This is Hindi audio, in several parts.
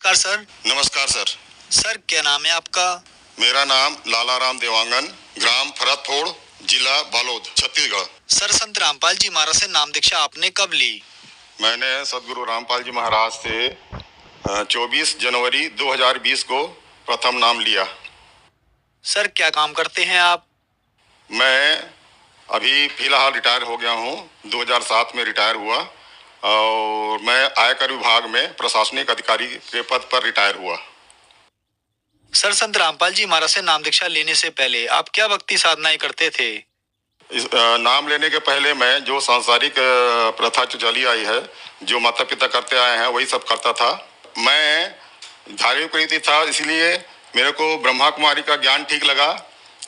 नमस्कार सर। नमस्कार सर। सर क्या नाम है आपका? मेरा नाम लालाराम देवांगन, ग्राम फरतोड़, जिला बालोद, छत्तीसगढ़। सर संत रामपाल जी महाराज से नाम दीक्षा आपने कब ली? मैंने सदगुरु रामपाल जी महाराज से 24 जनवरी 2020 को प्रथम नाम लिया। सर क्या काम करते हैं आप? मैं अभी फिलहाल रिटायर हो गया हूँ। 2007 में रिटायर हुआ और मैं आयकर विभाग में प्रशासनिक अधिकारी के पद पर रिटायर हुआ। सर संत रामपाल जी महाराज से नाम दीक्षा लेने से पहले आप क्या भक्ति साधनाएं करते थे? इस नाम लेने के पहले मैं जो सांसारिक प्रथा जो चली आई है, जो माता पिता करते आए हैं, वही सब करता था। मैं धार्मिक प्रीति था, इसलिए मेरे को ब्रह्मा कुमारी का ज्ञान ठीक लगा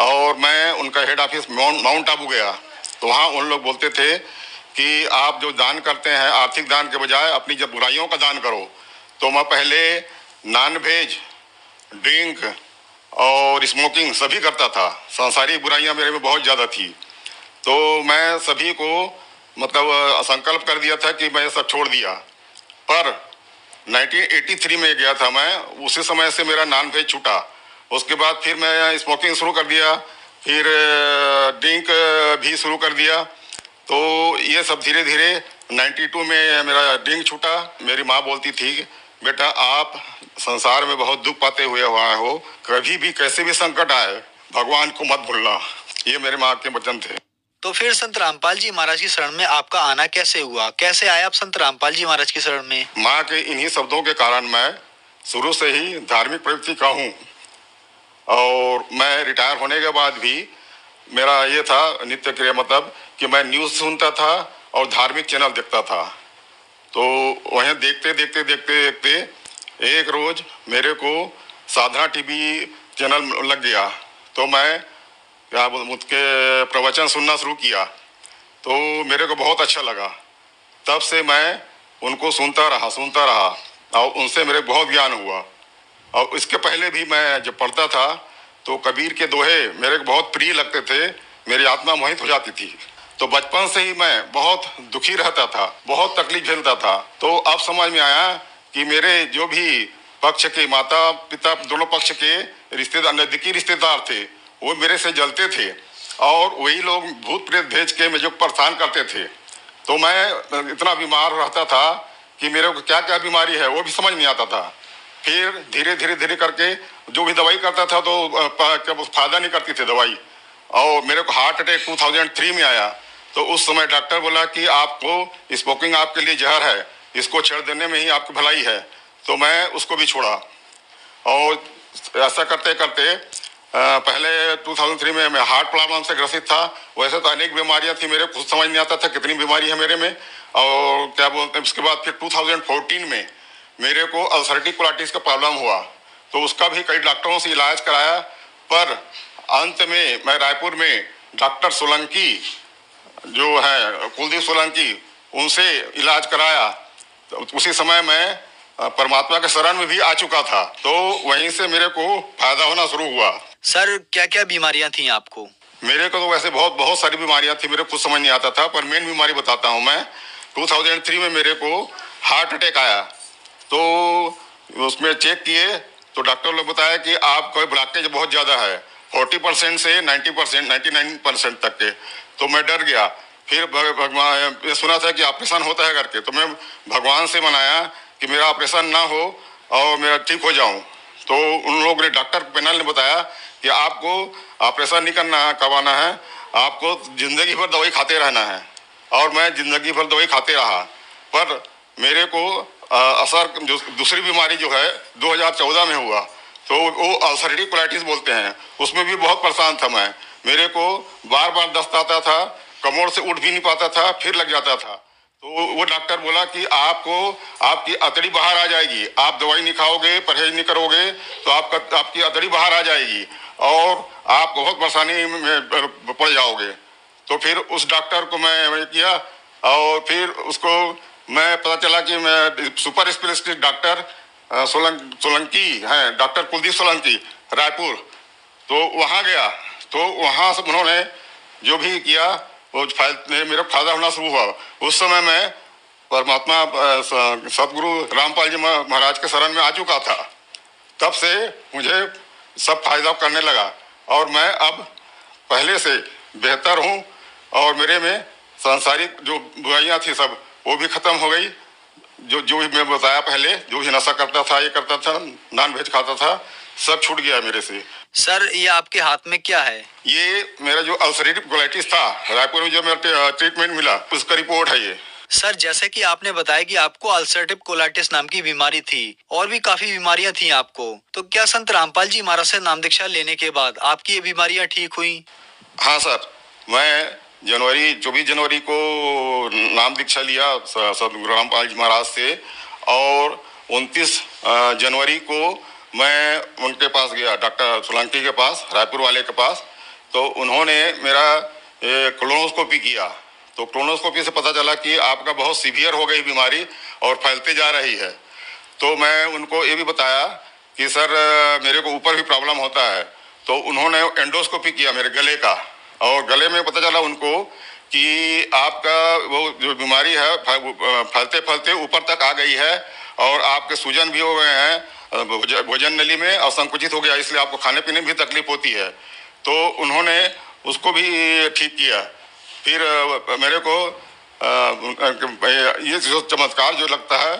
और मैं उनका हेड ऑफिस माउंट आबू गया। तो वहाँ उन लोग बोलते थे कि आप जो दान करते हैं, आर्थिक दान के बजाय अपनी जब बुराइयों का दान करो। तो मैं पहले नॉन वेज, ड्रिंक और स्मोकिंग सभी करता था। सांसारिक बुराइयां मेरे में बहुत ज़्यादा थी। तो मैं सभी को मतलब संकल्प कर दिया था कि मैं सब छोड़ दिया। पर 1983 में गया था मैं, उसी समय से मेरा नॉन वेज छूटा। उसके बाद फिर मैं स्मोकिंग शुरू कर दिया, फिर ड्रिंक भी शुरू कर दिया। तो ये सब धीरे धीरे 92 में मेरा ड्रिंक छूटा। मेरी माँ बोलती थी, बेटा आप संसार में बहुत दुख पाते हुए हुआ हो, कभी भी कैसे भी संकट आए भगवान को मत भूलना। ये मेरे माँ के वचन थे। तो फिर संत रामपाल जी महाराज की शरण में आपका आना कैसे हुआ? कैसे आए आप संत रामपाल जी महाराज की शरण में? माँ के इन्हीं शब्दों के कारण मैं शुरू से ही धार्मिक प्रवृत्ति का हूँ और मैं रिटायर होने के बाद भी मेरा ये था नित्य क्रिया, मतलब कि मैं न्यूज़ सुनता था और धार्मिक चैनल देखता था। तो वहीं देखते देखते देखते देखते एक रोज़ मेरे को साधना टीवी चैनल लग गया। तो मैं क्या उसके प्रवचन सुनना शुरू किया, तो मेरे को बहुत अच्छा लगा। तब से मैं उनको सुनता रहा और उनसे मेरे बहुत ज्ञान हुआ। और इसके पहले भी मैं जब पढ़ता था तो कबीर के दोहे मेरे को बहुत प्रिय लगते थे, मेरी आत्मा मोहित हो जाती थी। तो बचपन से ही मैं बहुत दुखी रहता था, बहुत तकलीफ झेलता था। तो अब समझ में आया कि मेरे जो भी पक्ष के माता पिता, दोनों पक्ष के रिश्तेदार, नजदीकी रिश्तेदार थे, वो मेरे से जलते थे और वही लोग भूत प्रेत भेज के मुझे परेशान करते थे। तो मैं इतना बीमार रहता था कि मेरे को क्या क्या बीमारी है वो भी समझ नहीं आता था। फिर धीरे धीरे धीरे करके जो भी दवाई करता था तो फायदा नहीं करती थी दवाई। और मेरे को हार्ट अटैक 2003 में आया। तो उस समय डॉक्टर बोला कि आपको स्मोकिंग आपके लिए जहर है, इसको छोड़ देने में ही आपकी भलाई है। तो मैं उसको भी छोड़ा और ऐसा करते करते पहले 2003 में मैं हार्ट प्रॉब्लम से ग्रसित था। वैसे तो अनेक बीमारियां थी, मेरे खुद समझ नहीं आता था कितनी बीमारी है मेरे में। और क्या बोलते हैं, उसके बाद फिर 2014 में मेरे को अल्सरेटिव कोलाइटिस का प्रॉब्लम हुआ। तो उसका भी कई डॉक्टरों से इलाज कराया, पर अंत में मैं रायपुर में डॉक्टर सोलंकी जो है, कुलदीप सोलंकी, उनसे इलाज कराया। तो उसी समय मैं परमात्मा के शरण में भी आ चुका था। तो वहीं से मेरे को फायदा होना शुरू हुआ। सर क्या क्या बीमारियां थी आपको? मेरे को तो वैसे बहुत बहुत सारी बीमारियां थी, मेरे को समझ नहीं आता था, पर मेन बीमारी बताता हूँ मैं। 2003 में मेरे को हार्ट अटैक आया। तो उसमें चेक किए तो डॉक्टर लोग बताया कि आपका ब्लॉकेज बहुत ज़्यादा है, 40% से 90%, 99% तक के। तो मैं डर गया। फिर भगवान, ये सुना था कि ऑपरेशन होता है करके, तो मैं भगवान से मनाया कि मेरा ऑपरेशन ना हो और मेरा ठीक हो जाऊं। तो उन लोगों ने, डॉक्टर पैनल ने बताया कि आपको ऑपरेशन नहीं करवाना है, आपको जिंदगी भर दवाई खाते रहना है। और मैं जिंदगी भर दवाई खाते रहा, पर मेरे को असर जो दूसरी बीमारी जो है 2014 में हुआ, तो वो अल्सरेटिव कोलाइटिस बोलते हैं, उसमें भी बहुत परेशान था मैं। मेरे को बार बार दस्त आता था, कमर से उठ भी नहीं पाता था, फिर लग जाता था। तो वो डॉक्टर बोला कि आपको, आपकी अतड़ी बाहर आ जाएगी, आप दवाई नहीं खाओगे, परहेज नहीं करोगे तो आपकी अतड़ी बाहर आ जाएगी और आप बहुत परेशानी में पड़ जाओगे। तो फिर उस डॉक्टर को मैं किया और फिर उसको मैं पता चला कि मैं सुपर स्पेशलिस्ट डॉक्टर सोलंकी हैं, डॉक्टर कुलदीप सोलंकी, रायपुर। तो वहाँ गया, तो वहाँ से उन्होंने जो भी किया वो मेरा फायदा होना शुरू हुआ। उस समय मैं परमात्मा सदगुरु रामपाल जी महाराज के शरण में आ चुका था, तब से मुझे सब फायदा करने लगा और मैं अब पहले से बेहतर हूँ और मेरे में सांसारिक जो बुराइयाँ थी सब वो भी खत्म हो गई। जो भी मैं बताया पहले, जो भी नशा करता था, ये करता था, नॉन वेज खाता था, सब छूट गया मेरे से। सर, ये आपके हाथ में क्या है? ये मेरा जो अल्सरेटिव कोलाइटिस था, रायपुर में जो मेरा ट्रीटमेंट मिला, उसका रिपोर्ट है ये। सर, जैसे कि आपने बताया कि आपको अल्सरेटिव कोलाइटिस नाम की बीमारी थी और भी काफी बीमारियां थी आपको, तो क्या संत रामपाल जी महाराज से नाम दीक्षा लेने के बाद आपकी ये बीमारियां ठीक हुई? हाँ सर, मैं 24 जनवरी को नाम दीक्षा लिया सदगुरु रामपाल जी महाराज से और 29 जनवरी को मैं उनके पास गया, डॉक्टर सोलंकी के पास, रायपुर वाले के पास। तो उन्होंने मेरा कोलोनोस्कोपी किया, तो कोलोनोस्कोपी से पता चला कि आपका बहुत सीवियर हो गई बीमारी और फैलते जा रही है। तो मैं उनको ये भी बताया कि सर मेरे को ऊपर भी प्रॉब्लम होता है। तो उन्होंने एंडोस्कोपी किया मेरे गले का और गले में पता चला उनको कि आपका वो जो बीमारी है फैलते फैलते ऊपर तक आ गई है और आपके सूजन भी हो गए हैं भोजन नली में और संकुचित हो गया, इसलिए आपको खाने पीने में भी तकलीफ होती है। तो उन्होंने उसको भी ठीक किया। फिर मेरे को ये जो चमत्कार जो लगता है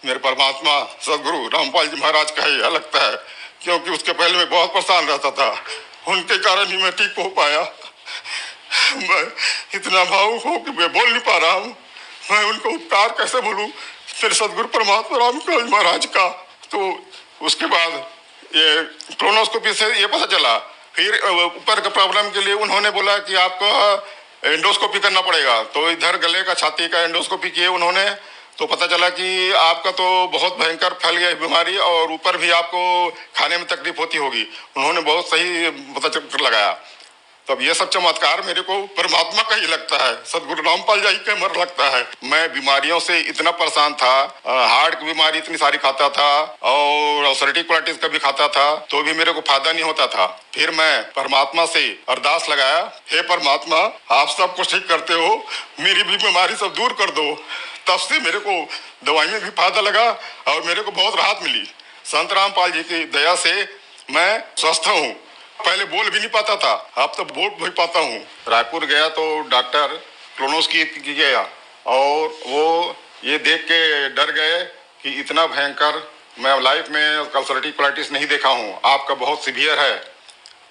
मेरे परमात्मा सदगुरु रामपाल जी महाराज का ही लगता है, क्योंकि उसके पहले मैं बहुत परेशान रहता था, उनके कारण ही मैं ठीक हो पाया। मैं इतना भावुक हूँ कि मैं बोल नहीं पा रहा हूँ। मैं उनको उपकार कैसे बोलूँ मेरे सदगुरु परमात्मा रामपाल जी महाराज का। तो उसके बाद ये कोलोनोस्कोपी से ये पता चला। फिर ऊपर के प्रॉब्लम के लिए उन्होंने बोला कि आपको एंडोस्कोपी करना पड़ेगा। तो इधर गले का, छाती का एंडोस्कोपी किए उन्होंने, तो पता चला कि आपका तो बहुत भयंकर फैल गया बीमारी और ऊपर भी आपको खाने में तकलीफ होती होगी। उन्होंने बहुत सही पता चक्कर लगाया। तब ये सब चमत्कार मेरे को परमात्मा का ही लगता है, सदगुरु रामपाल जी का मर लगता है। मैं बीमारियों से इतना परेशान था, हार्ट की बीमारी इतनी सारी खाता था और अल्सरेटिव कोलाइटिस का भी खाता था, तो भी मेरे को फायदा नहीं होता था। फिर मैं परमात्मा से अरदास लगाया, हे परमात्मा आप सब कुछ ठीक करते हो, मेरी भी बीमारी सब दूर कर दो। तब से मेरे को दवाई में भी फायदा लगा और मेरे को बहुत राहत मिली। संत रामपाल जी की दया से मैं स्वस्थ हूँ। पहले बोल भी नहीं पाता था, अब तो बोल भी पाता हूँ। रायपुर गया तो डॉक्टर कोलोनोस्कोपी गया और वो ये देख के डर गए कि इतना भयंकर मैं लाइफ में अल्सरेटिव कोलाइटिस नहीं देखा हूँ, आपका बहुत सीवियर है।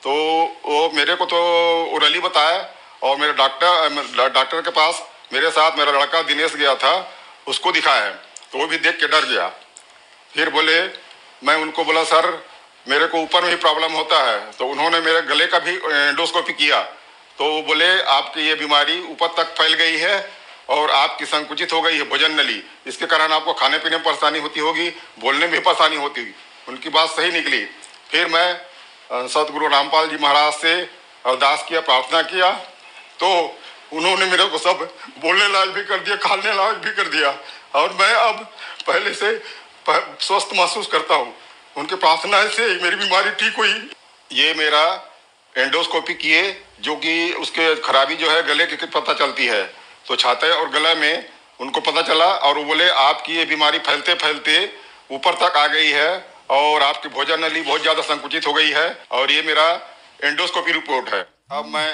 तो वो मेरे को तो ओरली बताया और मेरे डॉक्टर के पास मेरे साथ मेरा लड़का दिनेश गया था, उसको दिखाया, तो वो भी देख के डर गया। फिर बोले, मैं उनको बोला सर मेरे को ऊपर में ही प्रॉब्लम होता है। तो उन्होंने मेरे गले का भी एंडोस्कोपी किया, तो वो बोले आपकी ये बीमारी ऊपर तक फैल गई है और आपकी संकुचित हो गई है भोजन नली, इसके कारण आपको खाने पीने में परेशानी होती होगी, बोलने में भी परेशानी होती होगी। उनकी बात सही निकली। फिर मैं सदगुरु रामपाल जी महाराज से अरदास किया, प्रार्थना किया, तो उन्होंने मेरे को सब बोलने लायक भी कर दिया, खाने लायक भी कर दिया और मैं अब पहले से स्वस्थ महसूस करता हूँ। उनके प्रार्थना से मेरी बीमारी ठीक हुई। ये मेरा एंडोस्कोपी किए, जो कि उसके खराबी जो है गले की पता चलती है, तो छाती और गला में उनको पता चला और वो बोले आपकी ये बीमारी फैलते फैलते ऊपर तक आ गई है और आपकी भोजन नली बहुत ज़्यादा संकुचित हो गई है और ये मेरा एंडोस्कोपी रिपोर्ट है। अब मैं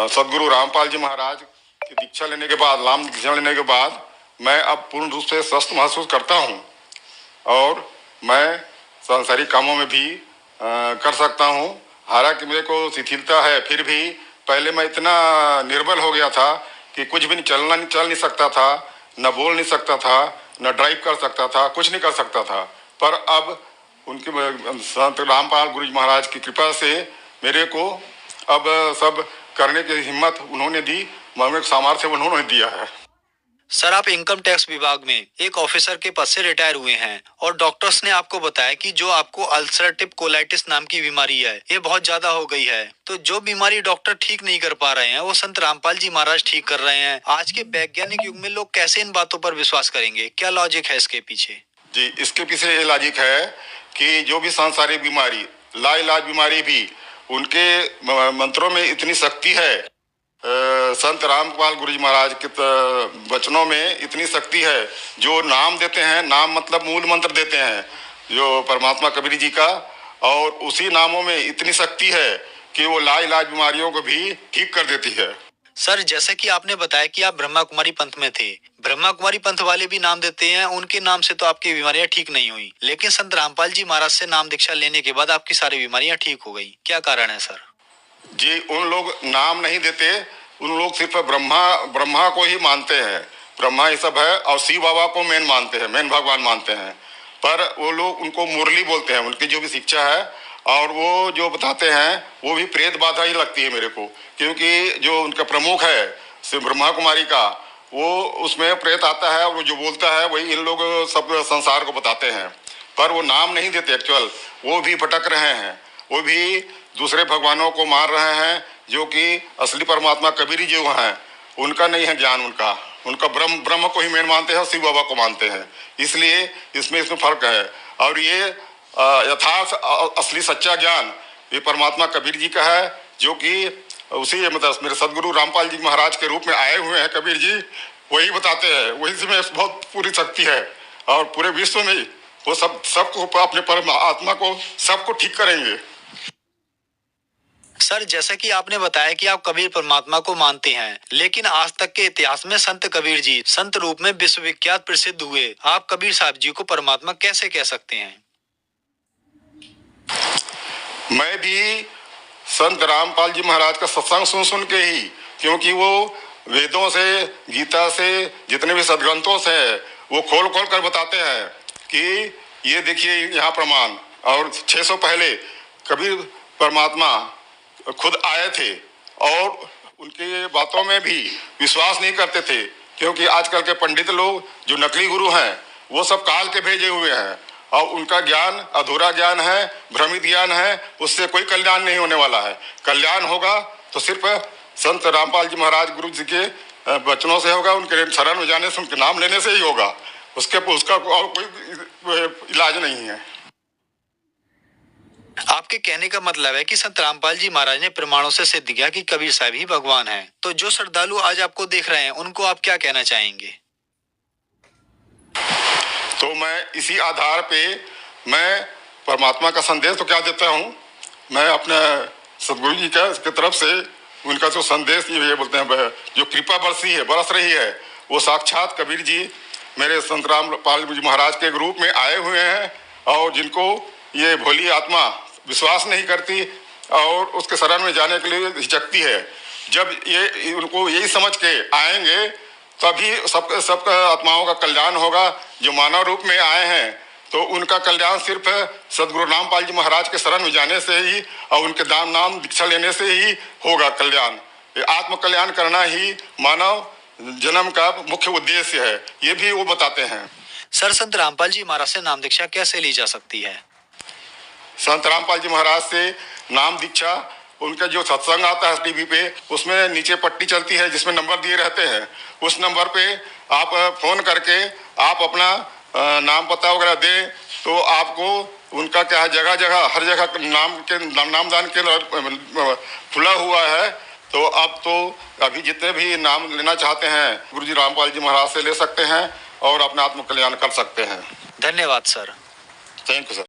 सदगुरु रामपाल जी महाराज की दीक्षा लेने के बाद, नाम दीक्षा लेने के बाद मैं अब पूर्ण रूप से स्वस्थ महसूस करता हूँ और मैं सांसारिक कामों में भी कर सकता हूँ। हालांकि मेरे को शिथिलता है, फिर भी पहले मैं इतना निर्बल हो गया था कि कुछ भी चल नहीं सकता था, न बोल नहीं सकता था, न ड्राइव कर सकता था, कुछ नहीं कर सकता था। पर अब उनके संत रामपाल गुरु जी महाराज की कृपा से मेरे को अब सब करने की हिम्मत उन्होंने दी, मेरे को सामर्थ्य उन्होंने दिया है। सर, आप इनकम टैक्स विभाग में एक ऑफिसर के पद से रिटायर हुए हैं और डॉक्टर्स ने आपको बताया कि जो आपको अल्सरेटिव कोलाइटिस नाम की बीमारी है, ये बहुत ज्यादा हो गई है। तो जो बीमारी डॉक्टर ठीक नहीं कर पा रहे हैं, वो संत रामपाल जी महाराज ठीक कर रहे हैं। आज के वैज्ञानिक युग में लोग कैसे इन बातों पर विश्वास करेंगे? क्या लॉजिक है इसके पीछे? जी, इसके पीछे ये लॉजिक है कि जो भी सांसारिक बीमारी, लाइलाज बीमारी भी, उनके मंत्रों में इतनी शक्ति है संत रामपाल गुरु जी महाराज के वचनों में इतनी शक्ति है। जो नाम देते हैं, नाम मतलब मूल मंत्र देते हैं जो परमात्मा कबीर जी का, और उसी नामों में इतनी शक्ति है कि वो लाइलाज बीमारियों को भी ठीक कर देती है। सर, जैसे कि आपने बताया कि आप ब्रह्मा कुमारी पंथ में थे, ब्रह्मा कुमारी पंथ वाले भी नाम देते हैं, उनके नाम से तो आपकी बीमारियां ठीक नहीं हुई, लेकिन संत रामपाल जी महाराज से नाम दीक्षा लेने के बाद आपकी सारी बीमारियां ठीक हो गई। क्या कारण है सर? जी, उन लोग नाम नहीं देते, उन लोग सिर्फ ब्रह्मा को ही मानते हैं, ब्रह्मा ही सब है, और शिव बाबा को मेन मानते हैं, मेन भगवान मानते हैं। पर वो लोग उनको मुरली बोलते हैं, उनकी जो भी शिक्षा है और वो जो बताते हैं वो भी प्रेत बाधा ही लगती है मेरे को, क्योंकि जो उनका प्रमुख है शिव ब्रह्मा कुमारी का, वो उसमें प्रेत आता है और वो जो बोलता है वही इन लोग सब संसार को बताते हैं। पर वो नाम नहीं देते, एक्चुअल वो भी भटक रहे हैं, वो भी दूसरे भगवानों को मार रहे हैं, जो कि असली परमात्मा कबीर जो हैं उनका नहीं है ज्ञान, उनका ब्रह्म को ही मेन मानते हैं, शिव बाबा को मानते हैं। इसलिए इसमें फर्क है। और ये यथार्थ असली सच्चा ज्ञान ये परमात्मा कबीर जी का है, जो कि उसी मतलब मेरे सदगुरु रामपाल जी महाराज के रूप में आए हुए हैं कबीर जी, वही बताते हैं, वही में बहुत पूरी शक्ति है। और पूरे विश्व में वो सबको अपने परमात्मा को सबको ठीक करेंगे। सर, जैसा कि आपने बताया कि आप कबीर परमात्मा को मानते हैं, लेकिन आज तक के इतिहास में संत कबीर जी संत रूप में विश्वविख्यात प्रसिद्ध हुए, आप कबीर साहब जी को परमात्मा कैसे कह सकते हैं? मैं भी संत रामपाल जी महाराज का सत्संग सुन के ही, क्योंकि वो वेदों से, गीता से, जितने भी सदग्रंथों से वो खोल कर बताते हैं कि ये देखिए यहाँ प्रमाण। और 600 पहले कबीर परमात्मा खुद आए थे और उनके बातों में भी विश्वास नहीं करते थे, क्योंकि आजकल के पंडित लोग जो नकली गुरु हैं वो सब काल के भेजे हुए हैं और उनका ज्ञान अधूरा ज्ञान है, भ्रमित ज्ञान है, उससे कोई कल्याण नहीं होने वाला है। कल्याण होगा तो सिर्फ संत रामपाल जी महाराज गुरु जी के वचनों से होगा, उनके शरण में जाने से, उनके नाम लेने से ही होगा, उसका और कोई इलाज नहीं है। आपके कहने का मतलब है कि संत रामपाल जी महाराज ने प्रमाणों से सिद्ध किया कि कबीर साहब ही भगवान हैं। तो जो श्रद्धालु आज आपको देख रहे हैं उनको आप क्या कहना चाहेंगे? तो मैं इसी आधार पे मैं परमात्मा का संदेश तो क्या देता हूँ, मैं अपने सदगुरु जी का की तरफ से उनका जो संदेश ये बोलते हैं, जो कृपा बरस रही है, वो साक्षात कबीर जी मेरे संत रामपाल जी महाराज के रूप में आए हुए हैं, और जिनको ये भोली आत्मा विश्वास नहीं करती और उसके शरण में जाने के लिए हिचकती है, जब ये उनको यही समझ के आएंगे तभी सबका आत्माओं का कल्याण होगा। जो मानव रूप में आए हैं तो उनका कल्याण सिर्फ सदगुरु रामपाल जी महाराज के शरण में जाने से ही और उनके नाम दीक्षा लेने से ही होगा कल्याण। ये आत्म कल्याण करना ही मानव जन्म का मुख्य उद्देश्य है, ये भी वो बताते हैं। सर, संत रामपाल जी महाराज से नाम दीक्षा कैसे ली जा सकती है? संत रामपाल जी महाराज से नाम दीक्षा, उनका जो सत्संग आता है टीवी पे, उसमें नीचे पट्टी चलती है जिसमें नंबर दिए रहते हैं, उस नंबर पे आप फोन करके आप अपना नाम पता वगैरह दें तो आपको उनका क्या है, जगह जगह हर जगह नामदान केंद्र खुला हुआ है। तो अब तो अभी जितने भी नाम लेना चाहते हैं गुरु जी रामपाल जी महाराज से ले सकते हैं और अपना आत्म कल्याण कर सकते हैं। धन्यवाद सर। Thank you sir.